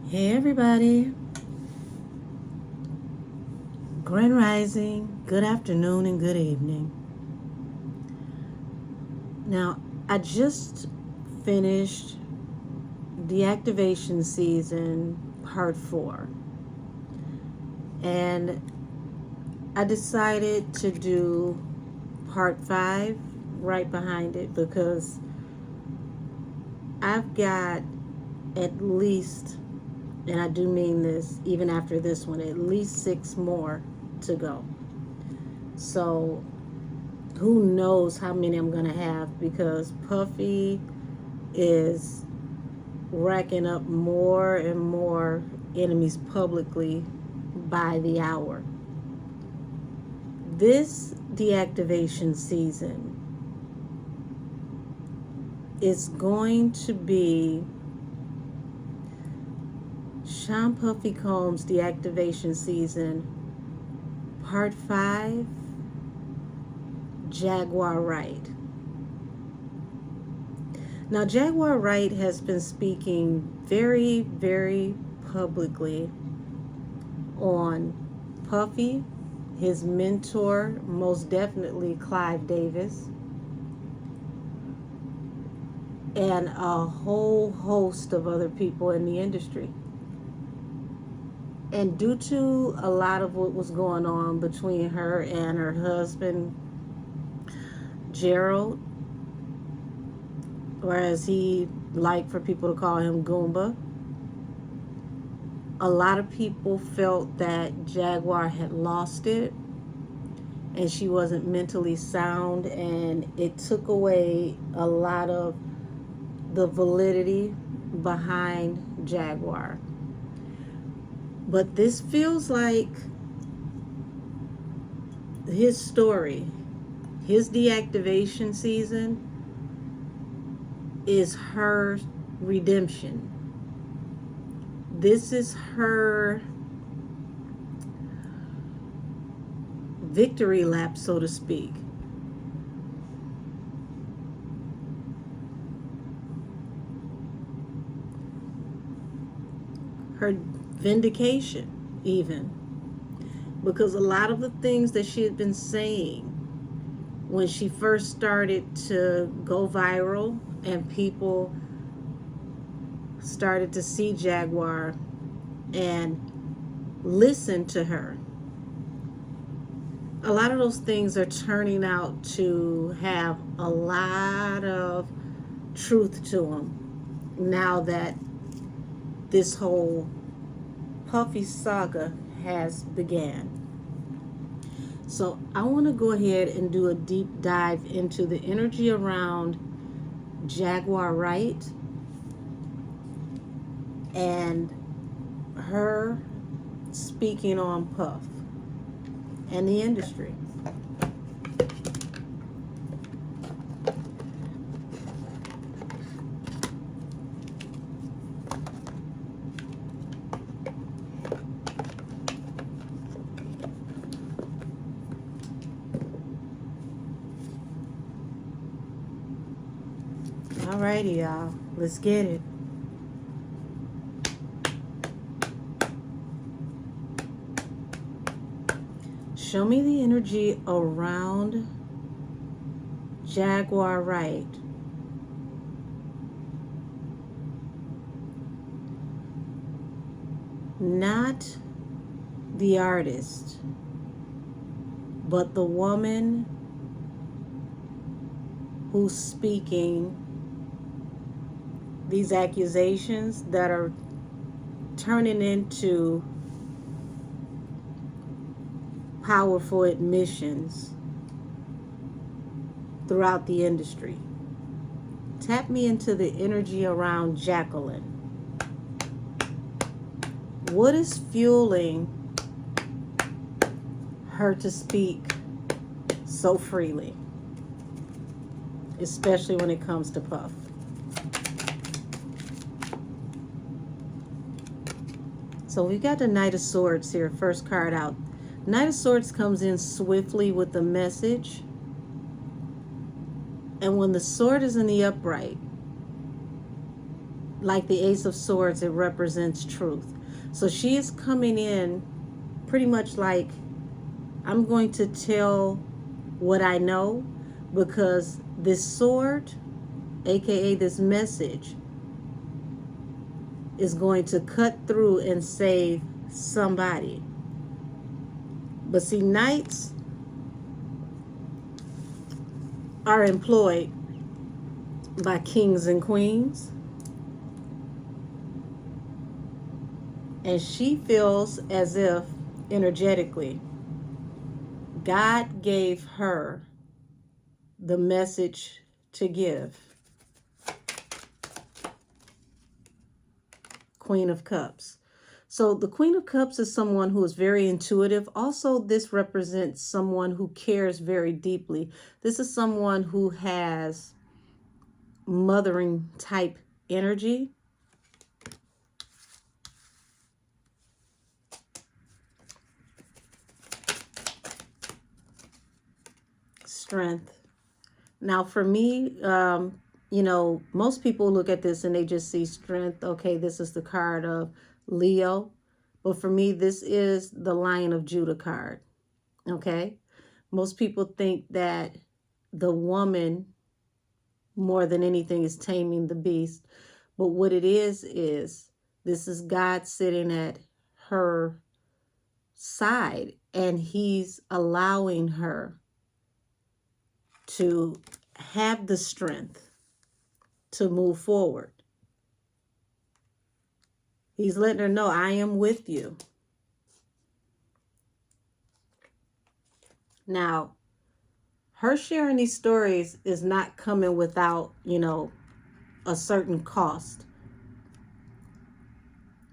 Hey everybody, Grand Rising, good afternoon and good evening. Now, I just finished Deactivation Season Part 4, and I decided to do Part 5 right behind it because I've got at least, and I do mean this even after this one, at least 6 more to go. So who knows how many I'm going to have, because Puffy is racking up more and more enemies publicly by the hour. This deactivation season is going to be SEANPUFFYCOMES deactivation season Part 5, Jaguar Wright. Now, Jaguar Wright has been speaking very, very publicly on Puffy, his mentor, most definitely Clive Davis, and a whole host of other people in the industry. And due to a lot of what was going on between her and her husband, Gerald, or as he liked for people to call him, Goomba, a lot of people felt that Jaguar had lost it and she wasn't mentally sound, and it took away a lot of the validity behind Jaguar. But this feels like his story, his deactivation season, is her redemption. This is her victory lap, so to speak. Her vindication, even. Because a lot of the things that she had been saying when she first started to go viral and people started to see Jaguar and listen to her, a lot of those things are turning out to have a lot of truth to them now that this whole Puffy saga has began. So I want to go ahead and do a deep dive into the energy around Jaguar Wright and her speaking on Puff and the industry. Alrighty, y'all. Let's get it. Show me the energy around Jaguar Wright. Not the artist, but the woman who's speaking these accusations that are turning into powerful admissions throughout the industry. Tap me into the energy around Jacqueline. What is fueling her to speak so freely, especially when it comes to Puff? So we've got the Knight of Swords here, first card out. Knight of Swords comes in swiftly with the message. And when the sword is in the upright, like the Ace of Swords, it represents truth. So she is coming in pretty much like, I'm going to tell what I know, because this sword, aka this message, is going to cut through and save somebody. But see, knights are employed by kings and queens, and she feels as if energetically God gave her the message to give. Queen of Cups. So the Queen of Cups is someone who is very intuitive. Also, this represents someone who cares very deeply. This is someone who has mothering type energy. Strength. Now for me, you know, most people look at this and they just see strength. Okay, this is the card of Leo. But for me, this is the Lion of Judah card. Okay. Most people think that the woman, more than anything, is taming the beast. But what it is this is God sitting at her side, and he's allowing her to have the strength to move forward. He's letting her know, I am with you. Now, her sharing these stories is not coming without, you know, a certain cost.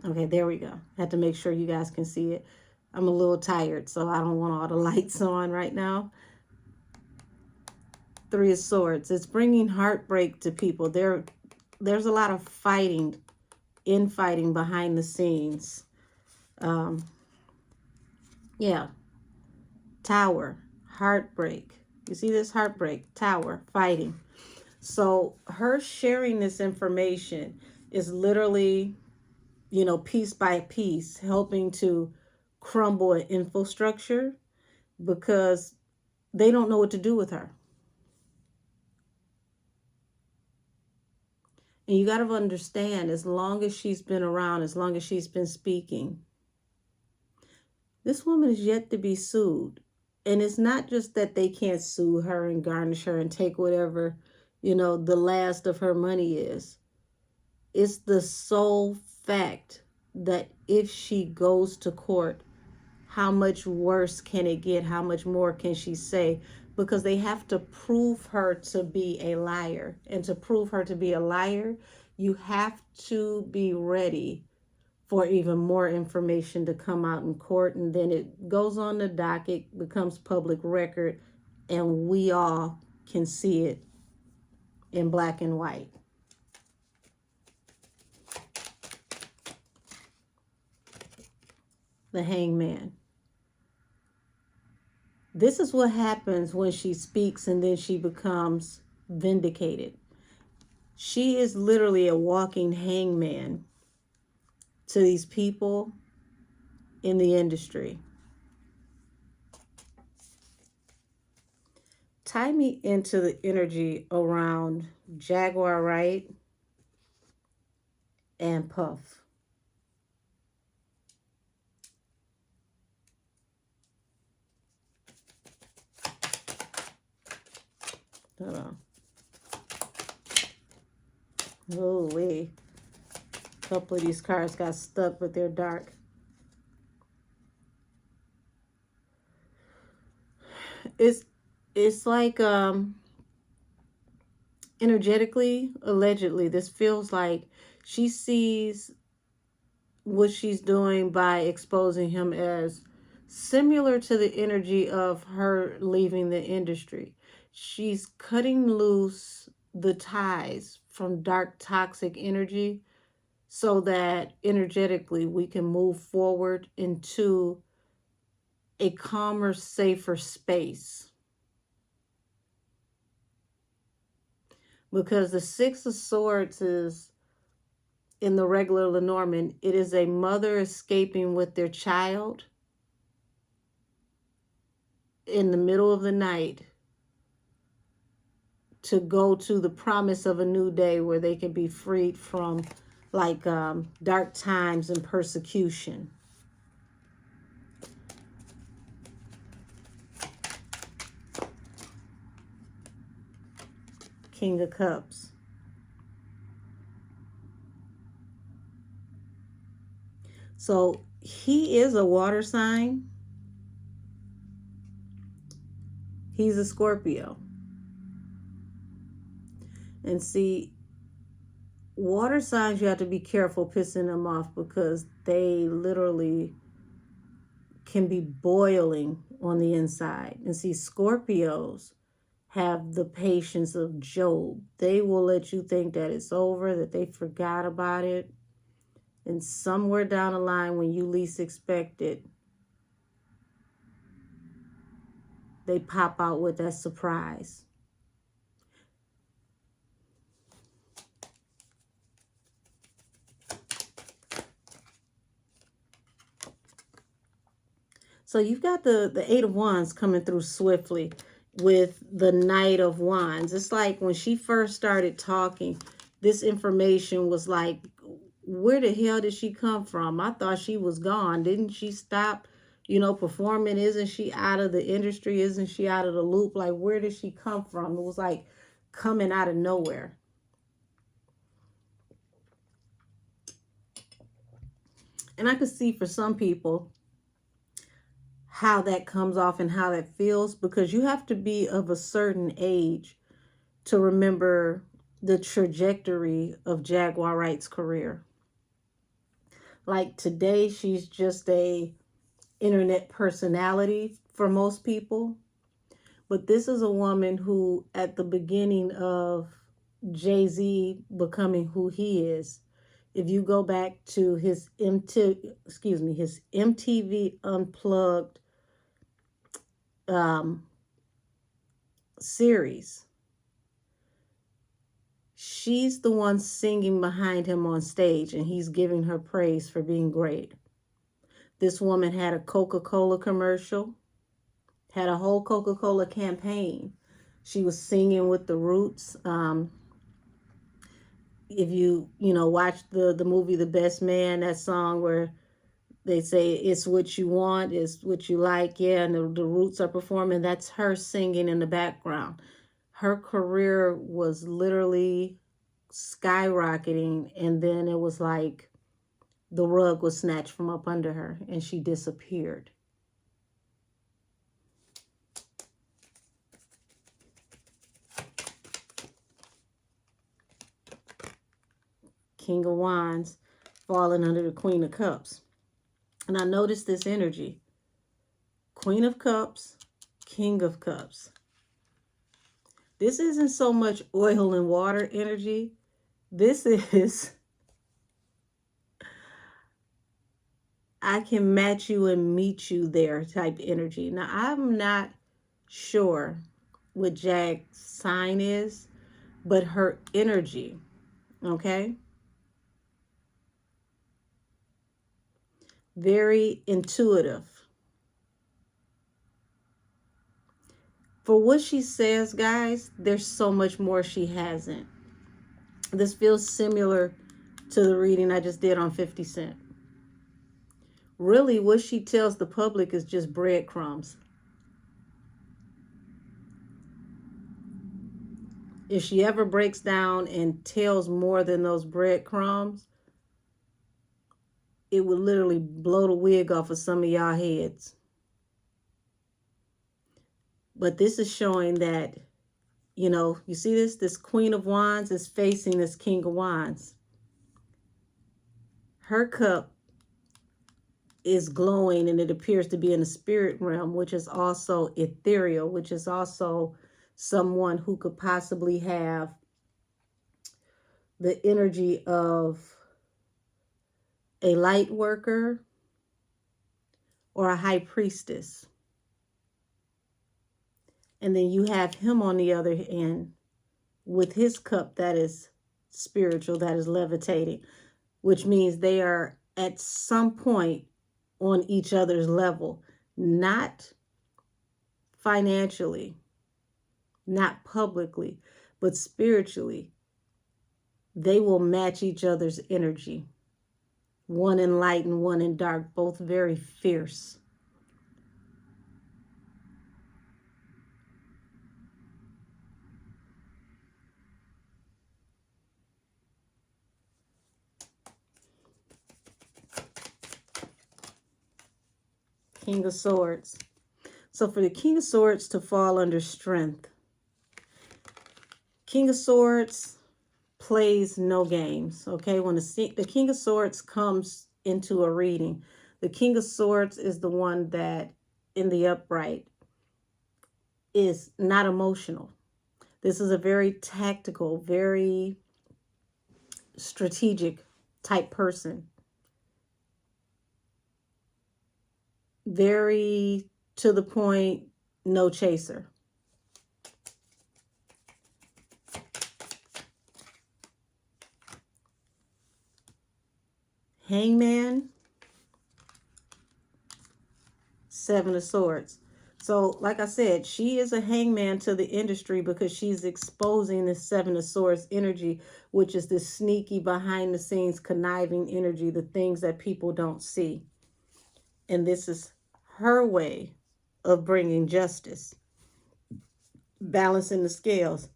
Okay, there we go. Had to make sure you guys can see it. I'm a little tired, so I don't want all the lights on right now. Three of Swords. It's bringing heartbreak to people. There's a lot of infighting behind the scenes. Yeah. Tower. Heartbreak. You see this? Heartbreak. Tower. Fighting. So her sharing this information is literally, you know, piece by piece, helping to crumble an infrastructure, because they don't know what to do with her. And you got to understand, as long as she's been around, as long as she's been speaking, this woman is yet to be sued. And it's not just that they can't sue her and garnish her and take whatever, you know, the last of her money is. It's the sole fact that if she goes to court, how much worse can it get? How much more can she say? Because they have to prove her to be a liar. And to prove her to be a liar, you have to be ready for even more information to come out in court. And then it goes on the docket, becomes public record, and we all can see it in black and white. The Hangman. This is what happens when she speaks and then she becomes vindicated. She is literally a walking hangman to these people in the industry. Tie me into the energy around Jaguar Wright and Puff. Hold on. Oh, wait. A couple of these cards got stuck, but they're dark. It's like energetically, allegedly, this feels like she sees what she's doing by exposing him as similar to the energy of her leaving the industry. She's cutting loose the ties from dark, toxic energy so that energetically we can move forward into a calmer, safer space. Because the Six of Swords is in the regular Lenormand, it is a mother escaping with their child in the middle of the night to go to the promise of a new day where they can be freed from like dark times and persecution. King of Cups. So he is a water sign. He's a Scorpio. And see, water signs, you have to be careful pissing them off because they literally can be boiling on the inside. And see, Scorpios have the patience of Job. They will let you think that it's over, that they forgot about it. And somewhere down the line, when you least expect it, they pop out with that surprise. So you've got the Eight of Wands coming through swiftly with the Knight of Wands. It's like when she first started talking, this information was like, where the hell did she come from? I thought she was gone. Didn't she stop, you know, performing? Isn't she out of the industry? Isn't she out of the loop? Like, where did she come from? It was like coming out of nowhere. And I could see for some people how that comes off and how that feels, because you have to be of a certain age to remember the trajectory of Jaguar Wright's career. Like today, she's just a internet personality for most people. But this is a woman who, at the beginning of Jay-Z becoming who he is, if you go back to his MTV Unplugged series, she's the one singing behind him on stage, and he's giving her praise for being great. This woman had a Coca-Cola commercial, had a whole Coca-Cola campaign. She was singing with the Roots. If you watch the movie The Best Man, that song where they say it's what you want, it's what you like, yeah, and the Roots are performing, that's her singing in the background. Her career was literally skyrocketing, and then it was like the rug was snatched from up under her and she disappeared. King of Wands falling under the Queen of Cups. And I noticed this energy. Queen of Cups, King of Cups. This isn't so much oil and water energy. This is, I can match you and meet you there type energy. Now, I'm not sure what Jag's sign is, but her energy, okay? Very intuitive. For what she says, guys, there's so much more she hasn't. This feels similar to the reading I just did on 50 Cent. Really, what she tells the public is just breadcrumbs. If she ever breaks down and tells more than those breadcrumbs, it would literally blow the wig off of some of y'all heads. But this is showing that, you know, you see this Queen of Wands is facing this King of Wands. Her cup is glowing, and it appears to be in the spirit realm, which is also ethereal, which is also someone who could possibly have the energy of a light worker or a high priestess. And then you have him on the other end with his cup that is spiritual, that is levitating. which means they are at some point on each other's level, not financially, not publicly, but spiritually. They will match each other's energy. One in light and one in dark, both very fierce. King of Swords. So for the King of Swords to fall under strength, King of Swords plays no games, okay? When the King of Swords comes into a reading, the King of Swords is the one that, in the upright, is not emotional. This is a very tactical, very strategic type person. Very to the point, no chaser. Hangman, Seven of Swords. So, like I said, she is a hangman to the industry because she's exposing the Seven of Swords energy, which is this sneaky, behind the scenes, conniving energy, the things that people don't see. And this is her way of bringing justice, balancing the scales,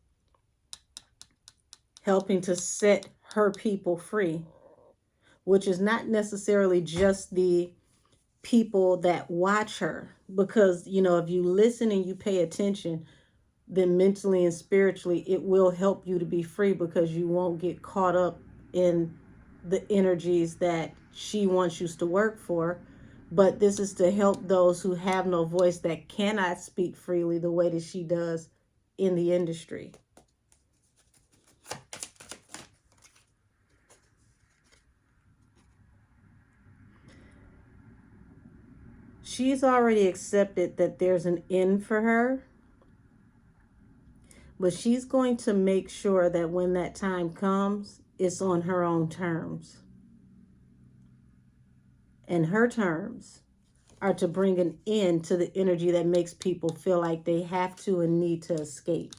helping to set her people free, which is not necessarily just the people that watch her, because, you know, if you listen and you pay attention, then mentally and spiritually it will help you to be free, because you won't get caught up in the energies that she wants you to work for. But this is to help those who have no voice, that cannot speak freely the way that she does in the industry. She's already accepted that there's an end for her, but she's going to make sure that when that time comes, it's on her own terms. And her terms are to bring an end to the energy that makes people feel like they have to and need to escape.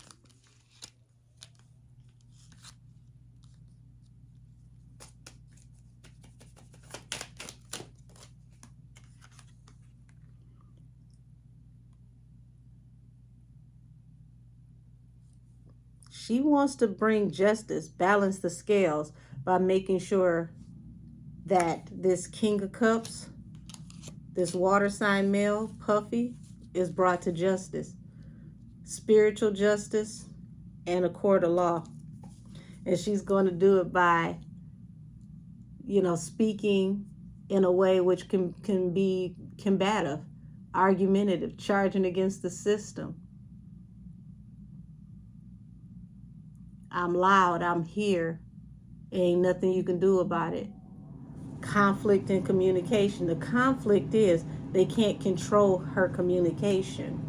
She wants to bring justice, balance the scales, by making sure that this King of Cups, this water sign male, Puffy, is brought to justice. Spiritual justice and a court of law. And she's going to do it by, you know, speaking in a way which can be combative, argumentative, charging against the system. I'm loud, I'm here, ain't nothing you can do about it. Conflict in communication. The conflict is they can't control her communication.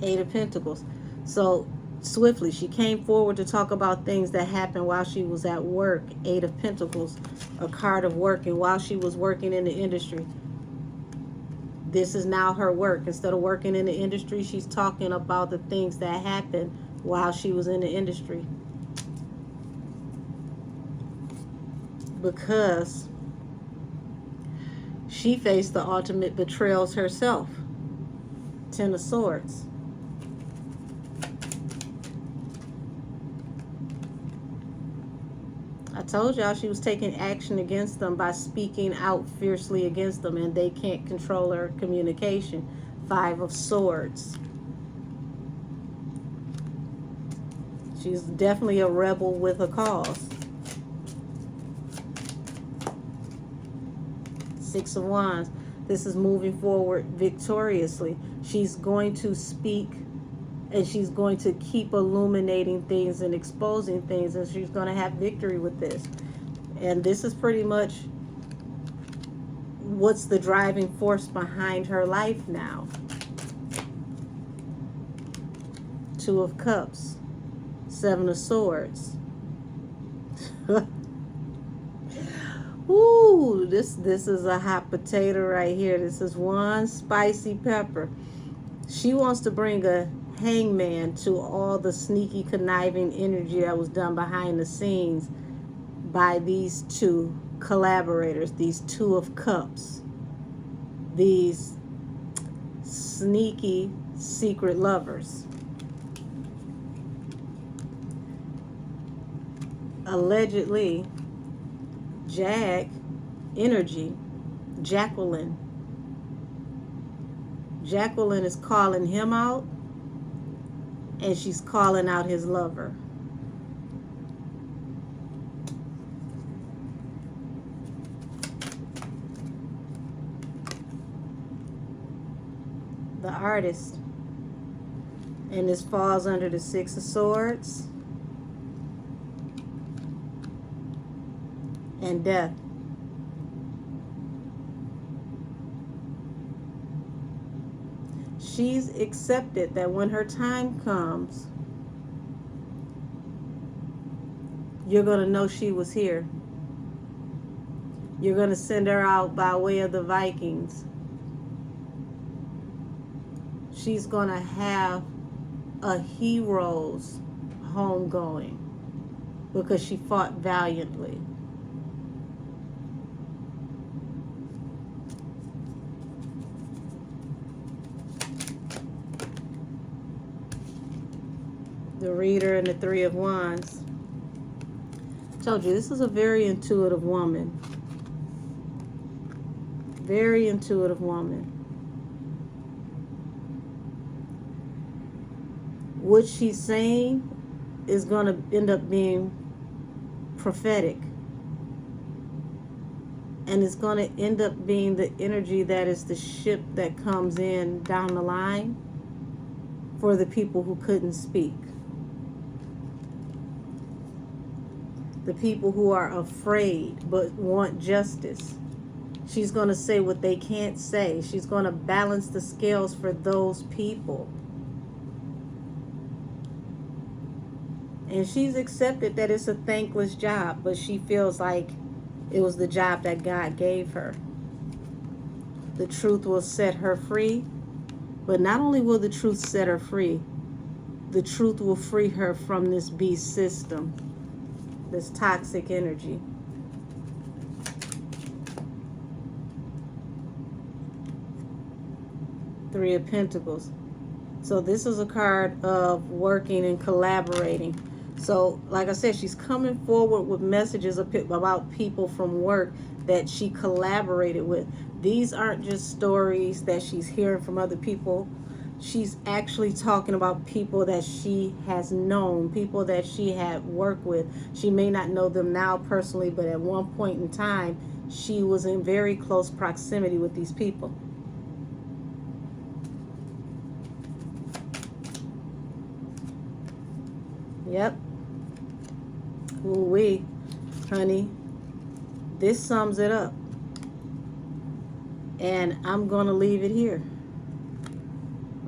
Eight of Pentacles. So swiftly, she came forward to talk about things that happened while she was at work. Eight of Pentacles, a card of working while she was working in the industry. This is now her work. Instead of working in the industry, she's talking about the things that happened while she was in the industry. Because she faced the ultimate betrayals herself. Ten of Swords. I told y'all she was taking action against them by speaking out fiercely against them, and they can't control her communication. Five of Swords. She's definitely a rebel with a cause. Six of Wands. This is moving forward victoriously. She's going to speak, and she's going to keep illuminating things and exposing things, and she's going to have victory with this. And this is pretty much what's the driving force behind her life now. Two of Cups. Seven of Swords. Ooh, this is a hot potato right here. This is one spicy pepper. She wants to bring a hangman to all the sneaky, conniving energy that was done behind the scenes by these two collaborators, these Two of Cups, these sneaky, secret lovers. Allegedly, energy, Jacqueline is calling him out, and she's calling out his lover. The Artist, and this falls under the Six of Swords and Death. She's accepted that when her time comes, you're going to know she was here. You're going to send her out by way of the Vikings. She's going to have a hero's homegoing because she fought valiantly. The Reader and the Three of Wands. I told you, this is a very intuitive woman. Very intuitive woman. What she's saying is going to end up being prophetic. And it's going to end up being the energy that is the ship that comes in down the line for the people who couldn't speak. The people who are afraid but want justice. She's going to say what they can't say. She's going to balance the scales for those people. And she's accepted that it's a thankless job, but she feels like it was the job that God gave her. The truth will set her free, but not only will the truth set her free, the truth will free her from this beast system, this toxic energy. Three of Pentacles. So this is a card of working and collaborating. So, like I said, she's coming forward with messages about people from work that she collaborated with. These aren't just stories that she's hearing from other people. She's actually talking about people that she has known, people that she had worked with. She may not know them now personally, but at one point in time, she was in very close proximity with these people. Yep. Ooh-wee, honey. This sums it up. And I'm going to leave it here.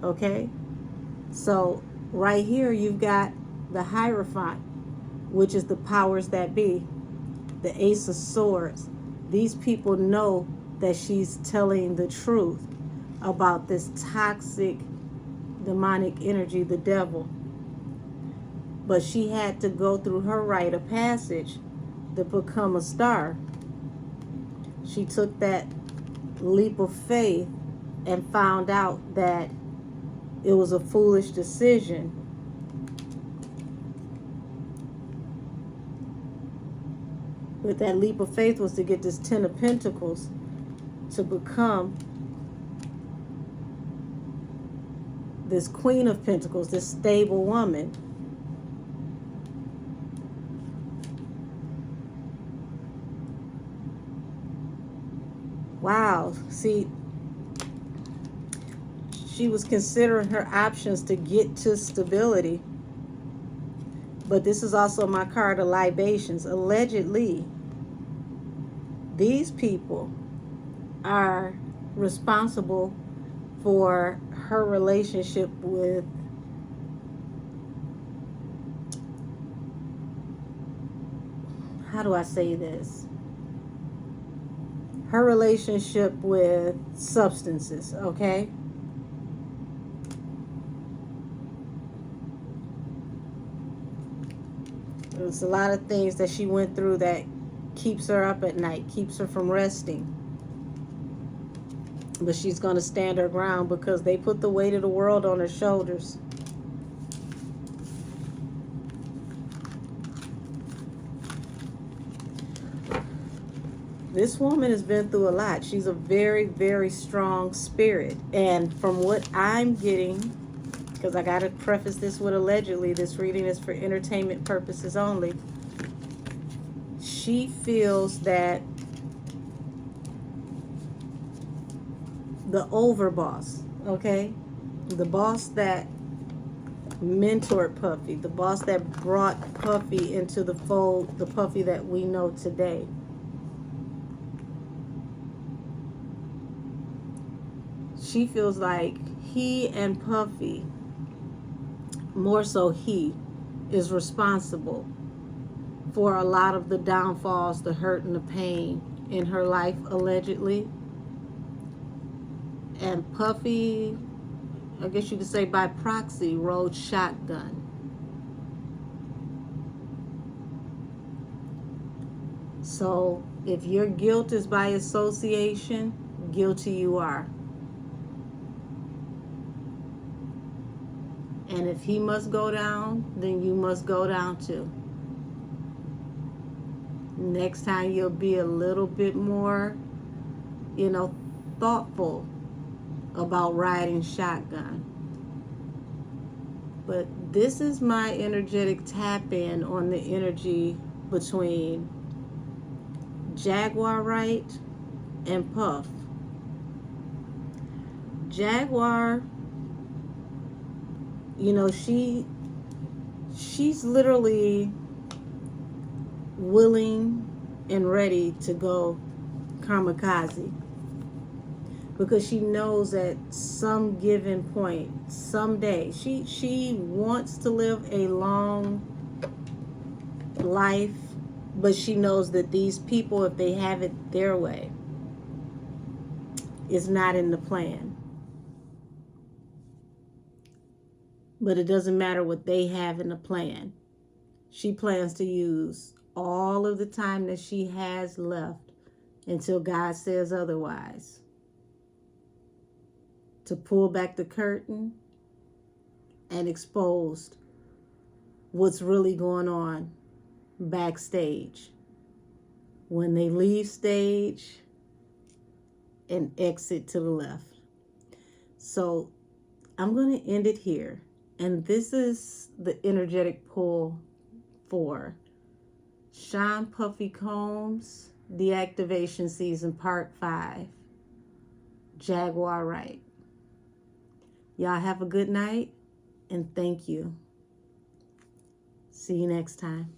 Okay? So, right here, you've got the Hierophant, which is the powers that be. The Ace of Swords. These people know that she's telling the truth about this toxic, demonic energy, the devil. But she had to go through her rite of passage to become a star. She took that leap of faith and found out that it was a foolish decision. But that leap of faith was to get this Ten of Pentacles to become this Queen of Pentacles, this stable woman. Wow, see, she was considering her options to get to stability. But this is also my card of libations. Allegedly, these people are responsible for her relationship with how do I say this? Her relationship with substances, okay? There's a lot of things that she went through that keeps her up at night, keeps her from resting. But she's going to stand her ground because they put the weight of the world on her shoulders. This woman has been through a lot. She's a very, very strong spirit. And from what I'm getting, because I got to preface this with allegedly, this reading is for entertainment purposes only. She feels that the overboss, okay? The boss that mentored Puffy, the boss that brought Puffy into the fold, the Puffy that we know today. She feels like he and Puffy, more so he, is responsible for a lot of the downfalls, the hurt and the pain in her life, allegedly. And Puffy, I guess you could say by proxy, rode shotgun. So if your guilt is by association, guilty you are. And if he must go down, then you must go down too. Next time you'll be a little bit more, thoughtful about riding shotgun. But this is my energetic tap in on the energy between Jaguar Wright and Puff. Jaguar, she's literally willing and ready to go kamikaze, because she knows at some given point, someday, she wants to live a long life, but she knows that these people, if they have it their way, is not in the plan. But it doesn't matter what they have in the plan. She plans to use all of the time that she has left until God says otherwise, to pull back the curtain and expose what's really going on backstage when they leave stage and exit to the left. So I'm going to end it here. And this is the energetic pull for SEANPUFFYCOMES Deactivation Season Part 5, Jaguar Wright. Y'all have a good night, and thank you. See you next time.